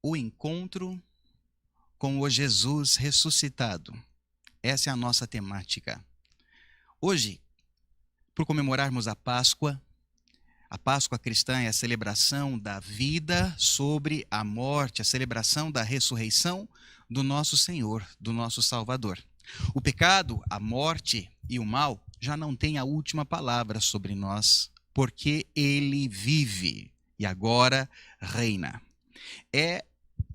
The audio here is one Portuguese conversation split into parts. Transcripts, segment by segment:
O encontro com o Jesus ressuscitado. Essa é a nossa temática. Hoje, por comemorarmos a Páscoa cristã é a celebração da vida sobre a morte, a celebração da ressurreição do nosso Senhor, do nosso Salvador. O pecado, a morte e o mal já não têm a última palavra sobre nós, porque ele vive e agora reina. É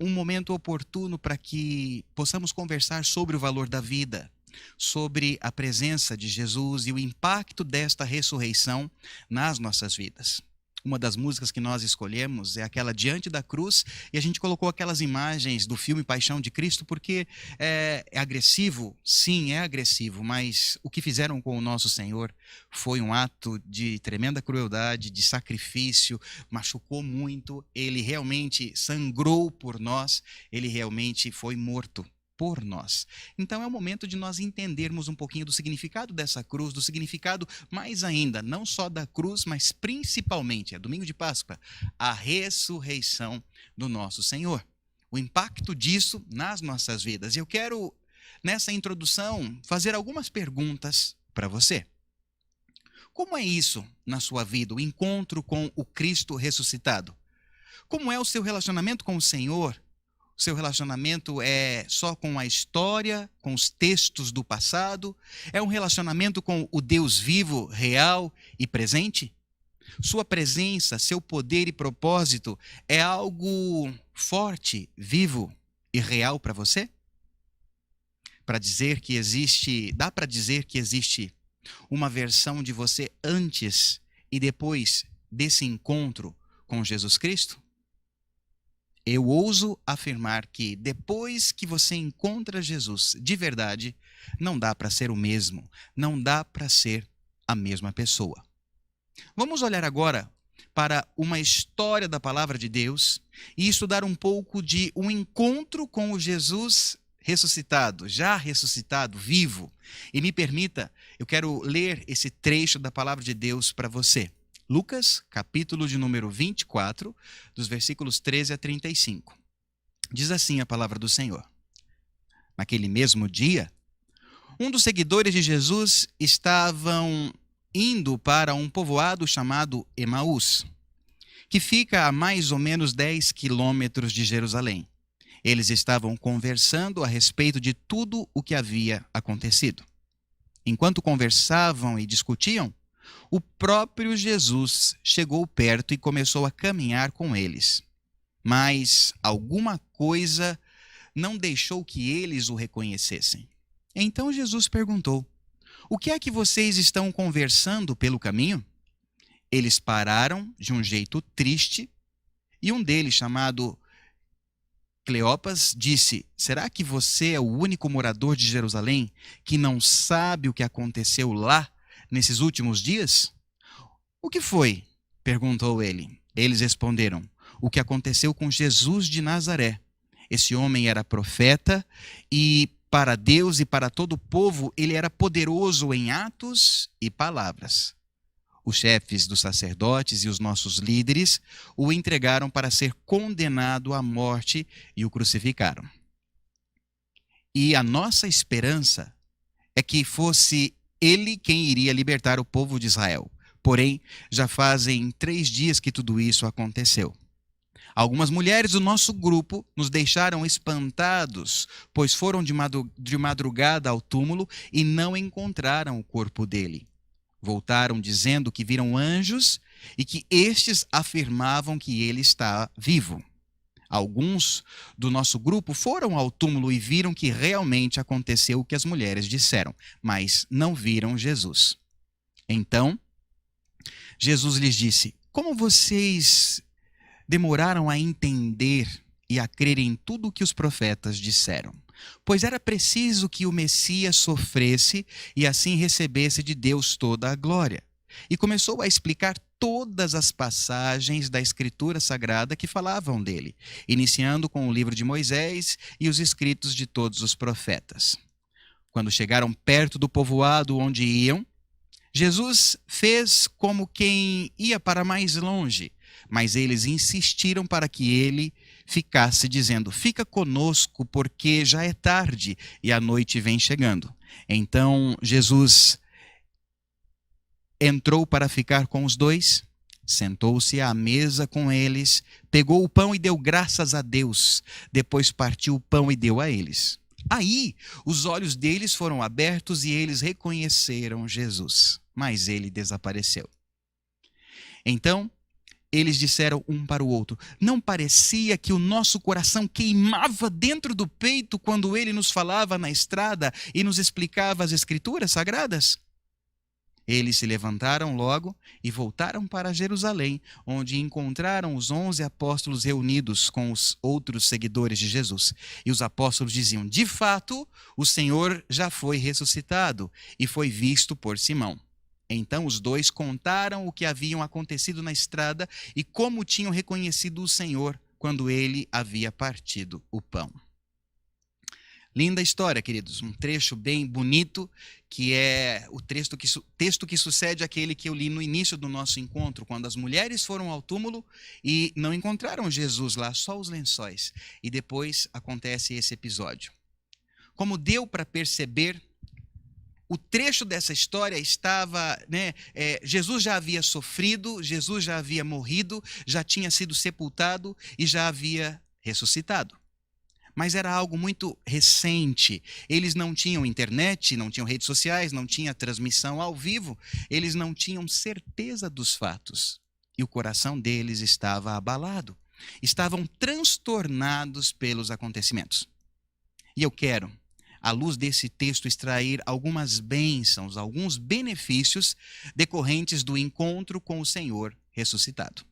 um momento oportuno para que possamos conversar sobre o valor da vida, sobre a presença de Jesus e o impacto desta ressurreição nas nossas vidas. Uma das músicas que nós escolhemos é aquela Diante da Cruz, e a gente colocou aquelas imagens do filme Paixão de Cristo porque é agressivo, sim, é agressivo, mas o que fizeram com o nosso Senhor foi um ato de tremenda crueldade, de sacrifício, machucou muito, ele realmente sangrou por nós, ele realmente foi morto por nós. Então é o momento de nós entendermos um pouquinho do significado dessa cruz, do significado mais ainda, não só da cruz, mas principalmente, é domingo de Páscoa, a ressurreição do nosso Senhor. O impacto disso nas nossas vidas. E eu quero, nessa introdução, fazer algumas perguntas para você. Como é isso na sua vida, o encontro com o Cristo ressuscitado? Como é o seu relacionamento com o Senhor? Seu relacionamento é só com a história, com os textos do passado? É um relacionamento com o Deus vivo, real e presente? Sua presença, seu poder e propósito é algo forte, vivo e real para você? Dá para dizer que existe uma versão de você antes e depois desse encontro com Jesus Cristo? Eu ouso afirmar que depois que você encontra Jesus de verdade, não dá para ser o mesmo, não dá para ser a mesma pessoa. Vamos olhar agora para uma história da palavra de Deus e estudar um pouco de um encontro com o Jesus ressuscitado, já ressuscitado, vivo. E me permita, eu quero ler esse trecho da palavra de Deus para você. Lucas, capítulo de número 24, dos versículos 13 a 35. Diz assim a palavra do Senhor. Naquele mesmo dia, um dos seguidores de Jesus estavam indo para um povoado chamado Emaús, que fica a mais ou menos 10 quilômetros de Jerusalém. Eles estavam conversando a respeito de tudo o que havia acontecido. Enquanto conversavam e discutiam, o próprio Jesus chegou perto e começou a caminhar com eles. Mas alguma coisa não deixou que eles o reconhecessem. Então Jesus perguntou: "O que é que vocês estão conversando pelo caminho?" Eles pararam de um jeito triste e um deles, chamado Cleopas, disse: "Será que você é o único morador de Jerusalém que não sabe o que aconteceu lá nesses últimos dias?" "O que foi?" perguntou ele. Eles responderam: "O que aconteceu com Jesus de Nazaré. Esse homem era profeta e para Deus e para todo o povo ele era poderoso em atos e palavras. Os chefes dos sacerdotes e os nossos líderes o entregaram para ser condenado à morte e o crucificaram. E a nossa esperança é que fosse ele quem iria libertar o povo de Israel. Porém, já fazem 3 dias que tudo isso aconteceu. Algumas mulheres do nosso grupo nos deixaram espantados, pois foram de madrugada ao túmulo e não encontraram o corpo dele. Voltaram dizendo que viram anjos e que estes afirmavam que ele está vivo. Alguns do nosso grupo foram ao túmulo e viram que realmente aconteceu o que as mulheres disseram, mas não viram Jesus." Então, Jesus lhes disse: "Como vocês demoraram a entender e a crer em tudo o que os profetas disseram? Pois era preciso que o Messias sofresse e assim recebesse de Deus toda a glória." E começou a explicar todas as passagens da Escritura Sagrada que falavam dele, iniciando com o livro de Moisés e os escritos de todos os profetas. Quando chegaram perto do povoado onde iam, Jesus fez como quem ia para mais longe, mas eles insistiram para que ele ficasse dizendo: fica conosco, porque já é tarde e a noite vem chegando. Então Jesus entrou para ficar com os dois, sentou-se à mesa com eles, pegou o pão e deu graças a Deus. Depois partiu o pão e deu a eles. Aí os olhos deles foram abertos e eles reconheceram Jesus, mas ele desapareceu. Então eles disseram um para o outro: não parecia que o nosso coração queimava dentro do peito quando ele nos falava na estrada e nos explicava as Escrituras Sagradas? Eles se levantaram logo e voltaram para Jerusalém, onde encontraram os 11 apóstolos reunidos com os outros seguidores de Jesus. E os apóstolos diziam: de fato, o Senhor já foi ressuscitado e foi visto por Simão. Então os dois contaram o que haviam acontecido na estrada e como tinham reconhecido o Senhor quando ele havia partido o pão. Linda história, queridos. Um trecho bem bonito, que é o texto que sucede àquele que eu li no início do nosso encontro, quando as mulheres foram ao túmulo e não encontraram Jesus lá, só os lençóis. E depois acontece esse episódio. Como deu para perceber, o trecho dessa história estava, Jesus já havia sofrido, Jesus já havia morrido, já tinha sido sepultado e já havia ressuscitado. Mas era algo muito recente. Eles não tinham internet, não tinham redes sociais, não tinha transmissão ao vivo. Eles não tinham certeza dos fatos. E o coração deles estava abalado. Estavam transtornados pelos acontecimentos. E eu quero, à luz desse texto, extrair algumas bênçãos, alguns benefícios decorrentes do encontro com o Senhor ressuscitado.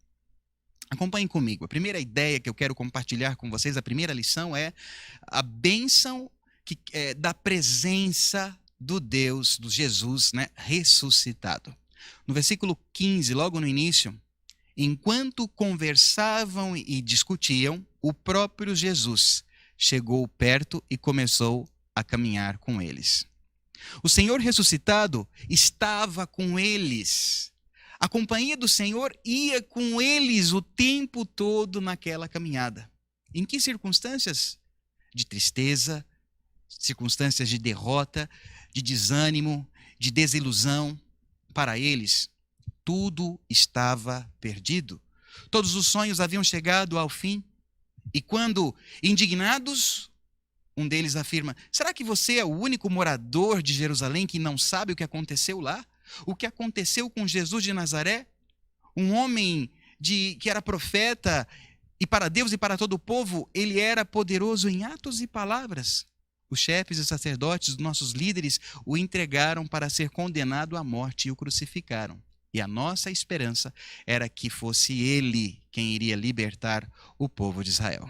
Acompanhem comigo. A primeira ideia que eu quero compartilhar com vocês, a primeira lição, é a bênção da presença do Deus, do Jesus, ressuscitado. No versículo 15, logo no início, enquanto conversavam e discutiam, o próprio Jesus chegou perto e começou a caminhar com eles. O Senhor ressuscitado estava com eles. A companhia do Senhor ia com eles o tempo todo naquela caminhada. Em que circunstâncias? De tristeza, circunstâncias de derrota, de desânimo, de desilusão. Para eles, tudo estava perdido. Todos os sonhos haviam chegado ao fim. E quando, indignados, um deles afirma: será que você é o único morador de Jerusalém que não sabe o que aconteceu lá? O que aconteceu com Jesus de Nazaré? Um homem que era profeta, e para Deus e para todo o povo, ele era poderoso em atos e palavras. Os chefes e sacerdotes, nossos líderes, o entregaram para ser condenado à morte e o crucificaram. E a nossa esperança era que fosse ele quem iria libertar o povo de Israel.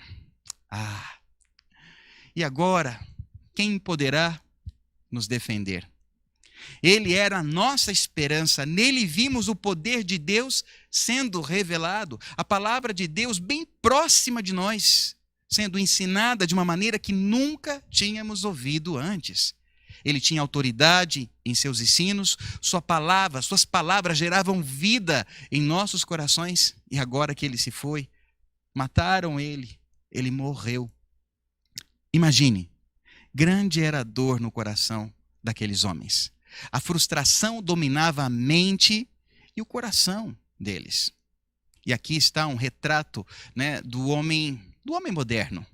E agora, quem poderá nos defender? Ele era a nossa esperança, nele vimos o poder de Deus sendo revelado, a palavra de Deus bem próxima de nós, sendo ensinada de uma maneira que nunca tínhamos ouvido antes. Ele tinha autoridade em seus ensinos, suas palavras geravam vida em nossos corações, e agora que ele se foi, mataram ele morreu. Imagine, grande era a dor no coração daqueles homens. A frustração dominava a mente e o coração deles. E aqui está um retrato, do homem moderno.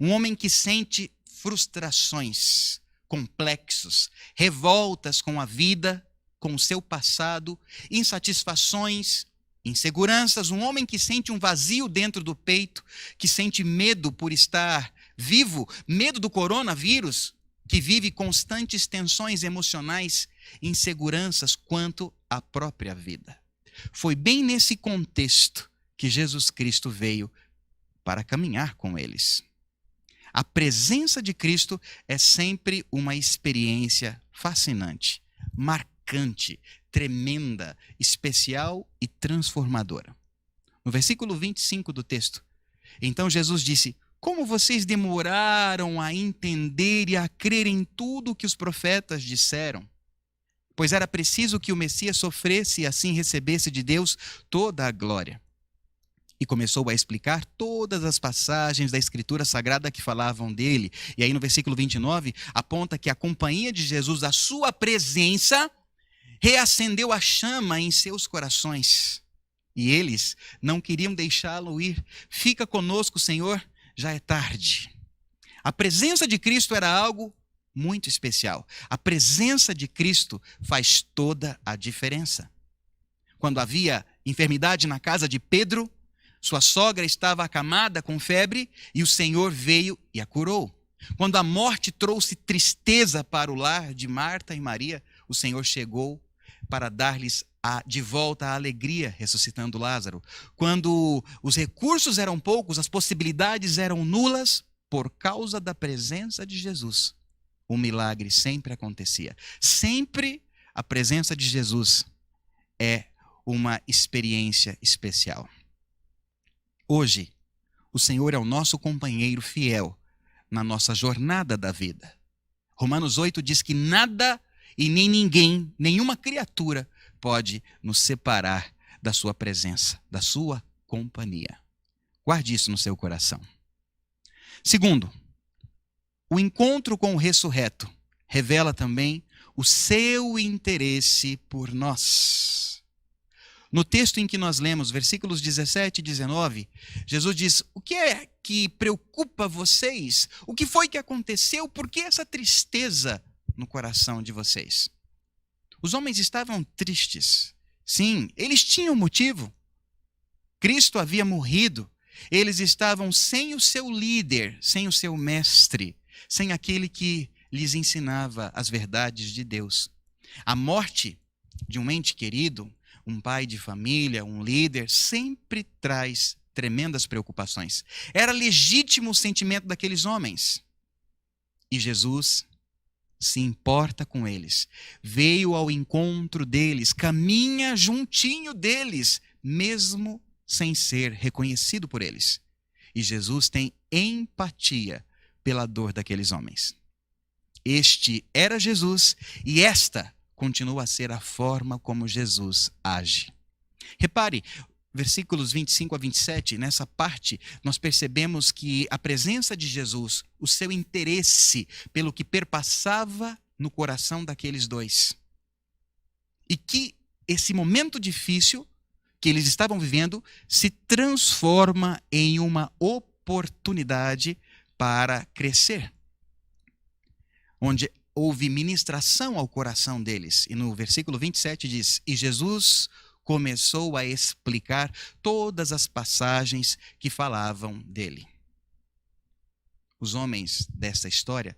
Um homem que sente frustrações, complexos, revoltas com a vida, com o seu passado, insatisfações, inseguranças. Um homem que sente um vazio dentro do peito, que sente medo por estar vivo, medo do coronavírus, que vive constantes tensões emocionais, inseguranças quanto à própria vida. Foi bem nesse contexto que Jesus Cristo veio para caminhar com eles. A presença de Cristo é sempre uma experiência fascinante, marcante, tremenda, especial e transformadora. No versículo 25 do texto, então Jesus disse: como vocês demoraram a entender e a crer em tudo o que os profetas disseram? Pois era preciso que o Messias sofresse e assim recebesse de Deus toda a glória. E começou a explicar todas as passagens da Escritura Sagrada que falavam dele. E aí no versículo 29, aponta que a companhia de Jesus, a sua presença, reacendeu a chama em seus corações. E eles não queriam deixá-lo ir. Fica conosco, Senhor, já é tarde. A presença de Cristo era algo muito especial. A presença de Cristo faz toda a diferença. Quando havia enfermidade na casa de Pedro, sua sogra estava acamada com febre e o Senhor veio e a curou. Quando a morte trouxe tristeza para o lar de Marta e Maria, o Senhor chegou para dar-lhes de volta a alegria, ressuscitando Lázaro. Quando os recursos eram poucos, as possibilidades eram nulas, por causa da presença de Jesus, o milagre sempre acontecia. Sempre a presença de Jesus é uma experiência especial. Hoje, o Senhor é o nosso companheiro fiel na nossa jornada da vida. Romanos 8 diz que nada e nem ninguém, nenhuma criatura pode nos separar da sua presença, da sua companhia. Guarde isso no seu coração. Segundo, o encontro com o ressurreto revela também o seu interesse por nós. No texto em que nós lemos, versículos 17 e 19, Jesus diz: o que é que preocupa vocês? O que foi que aconteceu? Por que essa tristeza no coração de vocês? Os homens estavam tristes. Sim, eles tinham motivo. Cristo havia morrido. Eles estavam sem o seu líder, sem o seu mestre, sem aquele que lhes ensinava as verdades de Deus. A morte de um ente querido, um pai de família, um líder, sempre traz tremendas preocupações. Era legítimo o sentimento daqueles homens. E Jesus se importa com eles. Veio ao encontro deles, caminha juntinho deles, mesmo sem ser reconhecido por eles. E Jesus tem empatia pela dor daqueles homens. Este era Jesus e esta continua a ser a forma como Jesus age. Repare, versículos 25 a 27, nessa parte, nós percebemos que a presença de Jesus, o seu interesse pelo que perpassava no coração daqueles dois. E que esse momento difícil que eles estavam vivendo se transforma em uma oportunidade para crescer. Onde houve ministração ao coração deles. E no versículo 27 diz: e Jesus começou a explicar todas as passagens que falavam dele. Os homens dessa história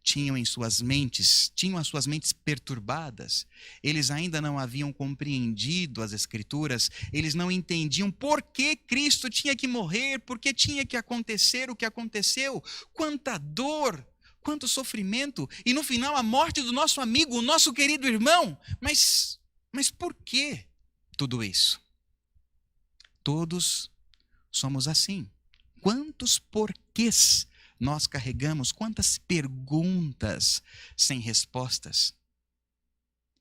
tinham as suas mentes perturbadas. Eles ainda não haviam compreendido as Escrituras. Eles não entendiam por que Cristo tinha que morrer, por que tinha que acontecer o que aconteceu. Quanta dor, quanto sofrimento. E no final a morte do nosso amigo, o nosso querido irmão. Mas por que tudo isso? Todos somos assim. Quantos porquês nós carregamos, quantas perguntas sem respostas.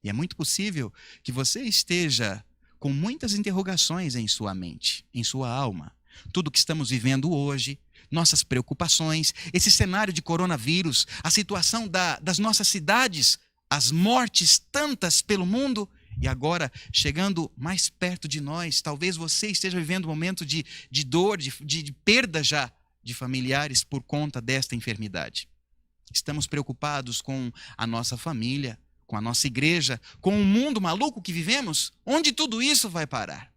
E é muito possível que você esteja com muitas interrogações em sua mente, em sua alma. Tudo que estamos vivendo hoje, nossas preocupações, esse cenário de coronavírus, a situação das nossas cidades, as mortes tantas pelo mundo, e agora chegando mais perto de nós, talvez você esteja vivendo um momento de dor, de perda já de familiares por conta desta enfermidade. Estamos preocupados com a nossa família, com a nossa igreja, com o mundo maluco que vivemos. Onde tudo isso vai parar?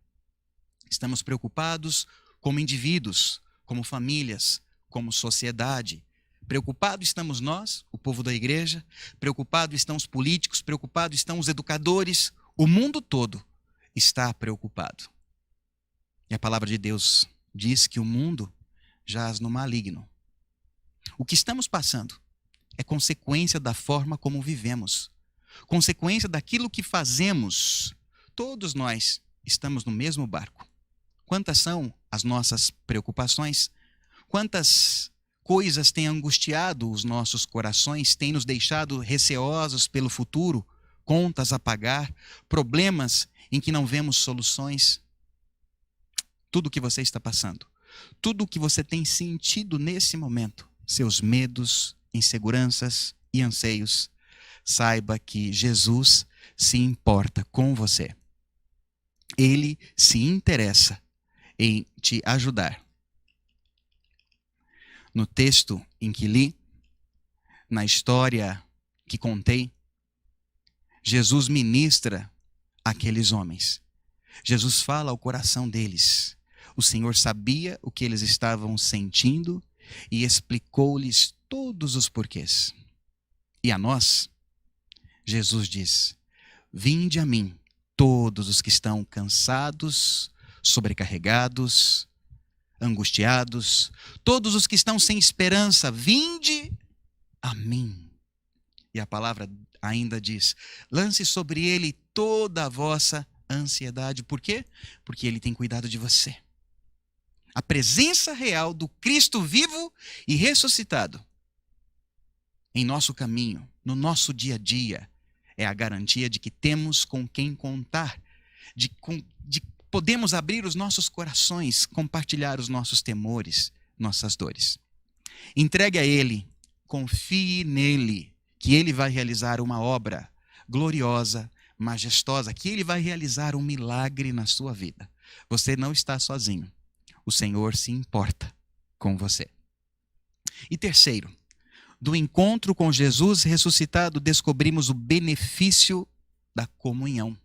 Estamos preocupados como indivíduos, como famílias, como sociedade. Preocupados estamos nós, o povo da igreja, preocupados estão os políticos, preocupados estão os educadores. O mundo todo está preocupado. E a palavra de Deus diz que o mundo jaz no maligno. O que estamos passando é consequência da forma como vivemos, consequência daquilo que fazemos. Todos nós estamos no mesmo barco. Quantas são as nossas preocupações? Quantas coisas têm angustiado os nossos corações, têm nos deixado receosos pelo futuro, contas a pagar, problemas em que não vemos soluções? tudo o que você está passando, tudo o que você tem sentido nesse momento, seus medos, inseguranças e anseios, saiba que Jesus se importa com você. Ele se interessa em te ajudar. No texto em que li, na história que contei, Jesus ministra àqueles homens. Jesus fala ao coração deles. O Senhor sabia o que eles estavam sentindo e explicou-lhes todos os porquês. E a nós, Jesus diz: vinde a mim, todos os que estão cansados, sobrecarregados, angustiados, todos os que estão sem esperança, vinde a mim. E a palavra ainda diz: lance sobre ele toda a vossa ansiedade. Por quê? Porque ele tem cuidado de você. A presença real do Cristo vivo e ressuscitado em nosso caminho, no nosso dia a dia, é a garantia de que temos com quem contar, de podemos abrir os nossos corações, compartilhar os nossos temores, nossas dores. Entregue a Ele, confie nele, que Ele vai realizar uma obra gloriosa, majestosa, que Ele vai realizar um milagre na sua vida. Você não está sozinho. O Senhor se importa com você. E terceiro, do encontro com Jesus ressuscitado, descobrimos o benefício da comunhão.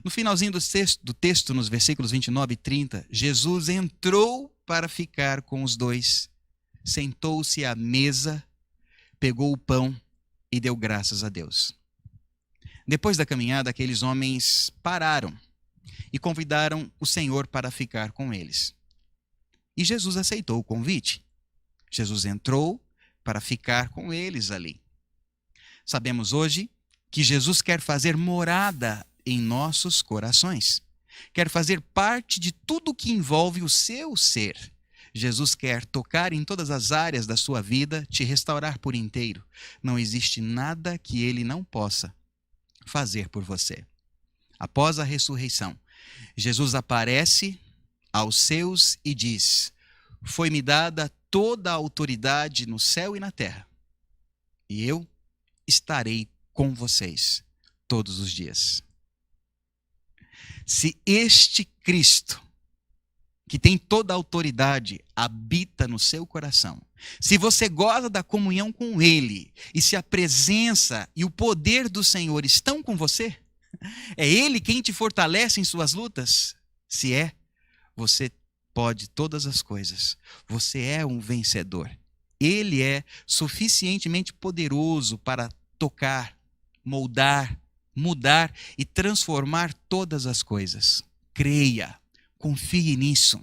No finalzinho do texto, nos versículos 29 e 30, Jesus entrou para ficar com os dois, sentou-se à mesa, pegou o pão e deu graças a Deus. Depois da caminhada, aqueles homens pararam e convidaram o Senhor para ficar com eles. E Jesus aceitou o convite. Jesus entrou para ficar com eles ali. Sabemos hoje que Jesus quer fazer morada em nossos corações. Quer fazer parte de tudo que envolve o seu ser. Jesus quer tocar em todas as áreas da sua vida, te restaurar por inteiro. Não existe nada que Ele não possa fazer por você. Após a ressurreição, Jesus aparece aos seus e diz: foi-me dada toda a autoridade no céu e na terra, e eu estarei com vocês todos os dias. Se este Cristo, que tem toda a autoridade, habita no seu coração, se você goza da comunhão com Ele, e se a presença e o poder do Senhor estão com você, é Ele quem te fortalece em suas lutas? Se é, você pode todas as coisas. Você é um vencedor. Ele é suficientemente poderoso para tocar, moldar, mudar e transformar todas as coisas. Creia, confie nisso.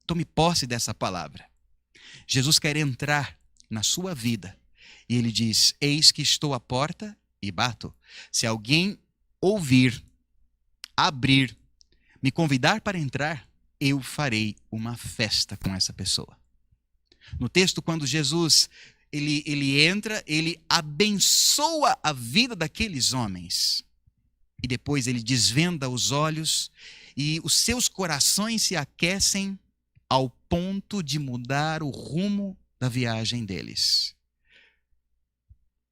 Tome posse dessa palavra. Jesus quer entrar na sua vida e Ele diz: eis que estou à porta e bato. Se alguém ouvir, abrir, me convidar para entrar, eu farei uma festa com essa pessoa. No texto, quando Jesus ele entra, ele abençoa a vida daqueles homens. E depois ele desvenda os olhos e os seus corações se aquecem ao ponto de mudar o rumo da viagem deles.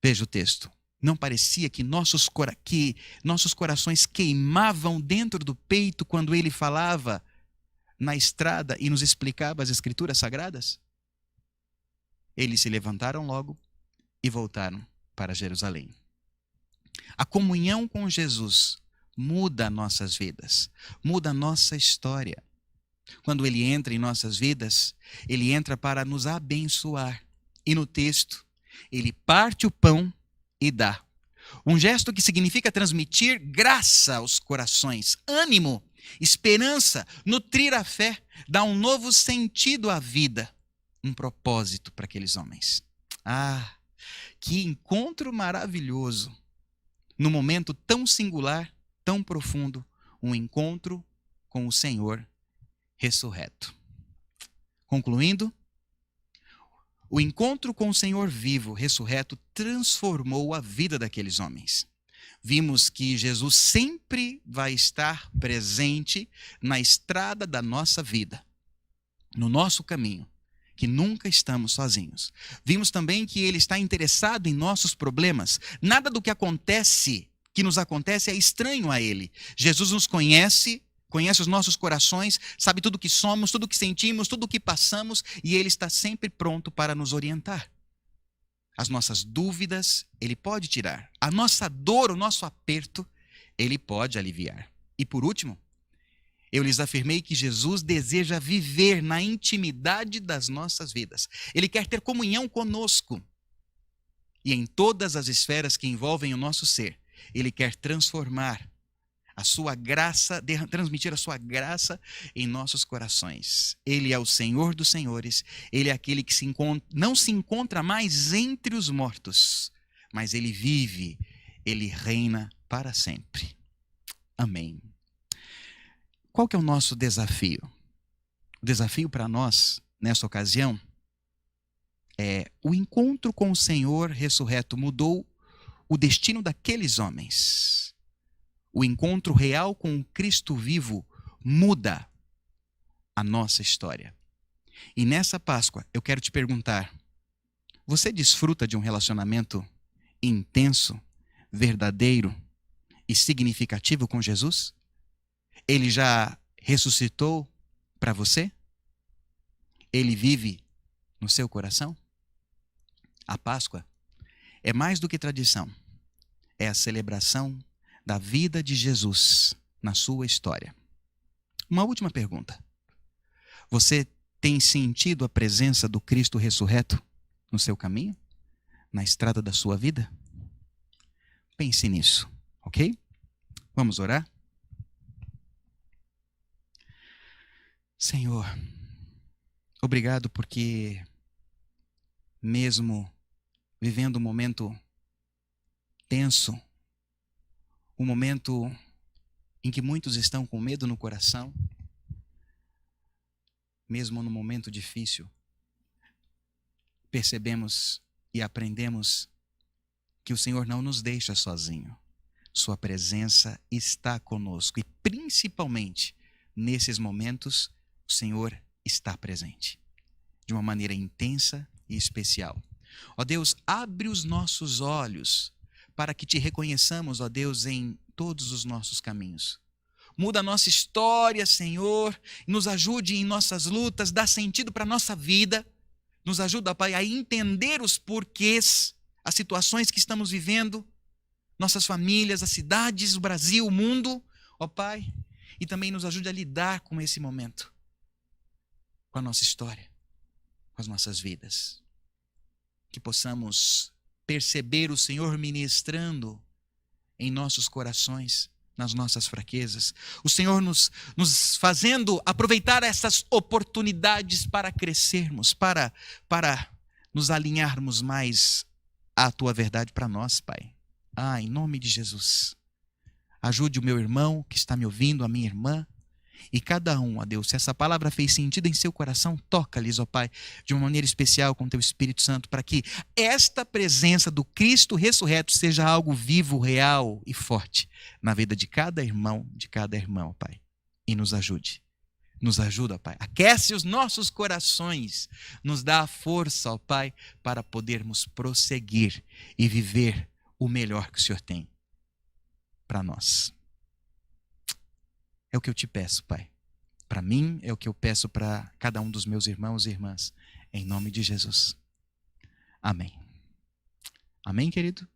Veja o texto. Não parecia que nossos corações queimavam dentro do peito quando ele falava na estrada e nos explicava as Escrituras Sagradas? Eles se levantaram logo e voltaram para Jerusalém. A comunhão com Jesus muda nossas vidas, muda nossa história. Quando Ele entra em nossas vidas, Ele entra para nos abençoar. E no texto, Ele parte o pão e dá. Um gesto que significa transmitir graça aos corações, ânimo, esperança, nutrir a fé, dar um novo sentido à vida, um propósito para aqueles homens. Ah, que encontro maravilhoso! Num momento tão singular, tão profundo, um encontro com o Senhor ressurreto. Concluindo, o encontro com o Senhor vivo, ressurreto, transformou a vida daqueles homens. Vimos que Jesus sempre vai estar presente na estrada da nossa vida, no nosso caminho, que nunca estamos sozinhos. Vimos também que ele está interessado em nossos problemas. Nada do que nos acontece é estranho a ele. Jesus nos conhece, conhece os nossos corações, sabe tudo o que somos, tudo o que sentimos, tudo o que passamos, e ele está sempre pronto para nos orientar. As nossas dúvidas, ele pode tirar. A nossa dor, o nosso aperto, ele pode aliviar. E por último, eu lhes afirmei que Jesus deseja viver na intimidade das nossas vidas. Ele quer ter comunhão conosco. E em todas as esferas que envolvem o nosso ser, ele quer transformar a sua graça, transmitir a sua graça em nossos corações. Ele é o Senhor dos senhores, ele é aquele que não se encontra mais entre os mortos, mas ele vive, ele reina para sempre. Amém. Qual que é o nosso desafio? O desafio para nós, nessa ocasião, é o encontro com o Senhor ressurreto mudou o destino daqueles homens. O encontro real com o Cristo vivo muda a nossa história. E nessa Páscoa, eu quero te perguntar, você desfruta de um relacionamento intenso, verdadeiro e significativo com Jesus? Ele já ressuscitou para você? Ele vive no seu coração? A Páscoa é mais do que tradição. É a celebração da vida de Jesus na sua história. Uma última pergunta. Você tem sentido a presença do Cristo ressurreto no seu caminho? Na estrada da sua vida? Pense nisso, ok? Vamos orar? Senhor, obrigado porque, mesmo vivendo um momento tenso, um momento em que muitos estão com medo no coração, mesmo no momento difícil, percebemos e aprendemos que o Senhor não nos deixa sozinho. Sua presença está conosco e, principalmente, nesses momentos, o Senhor está presente de uma maneira intensa e especial. Ó Deus, abre os nossos olhos para que te reconheçamos, ó Deus, em todos os nossos caminhos. Muda a nossa história, Senhor, nos ajude em nossas lutas, dá sentido para a nossa vida, nos ajuda, Pai, a entender os porquês, as situações que estamos vivendo, nossas famílias, as cidades, o Brasil, o mundo, ó Pai, e também nos ajude a lidar com esse momento, com a nossa história, com as nossas vidas. Que possamos perceber o Senhor ministrando em nossos corações, nas nossas fraquezas. O Senhor nos fazendo aproveitar essas oportunidades para crescermos, para nos alinharmos mais à Tua verdade para nós, Pai. Em nome de Jesus. Ajude o meu irmão que está me ouvindo, a minha irmã, e cada um, ó Deus, se essa palavra fez sentido em seu coração, toca-lhes, ó Pai, de uma maneira especial com Teu Espírito Santo, para que esta presença do Cristo ressurreto seja algo vivo, real e forte na vida de cada irmão, ó Pai. E nos ajude. Nos ajuda, ó Pai. Aquece os nossos corações. Nos dá a força, ó Pai, para podermos prosseguir e viver o melhor que o Senhor tem para nós. É o que eu te peço, Pai. Para mim, é o que eu peço para cada um dos meus irmãos e irmãs. Em nome de Jesus. Amém. Amém, querido?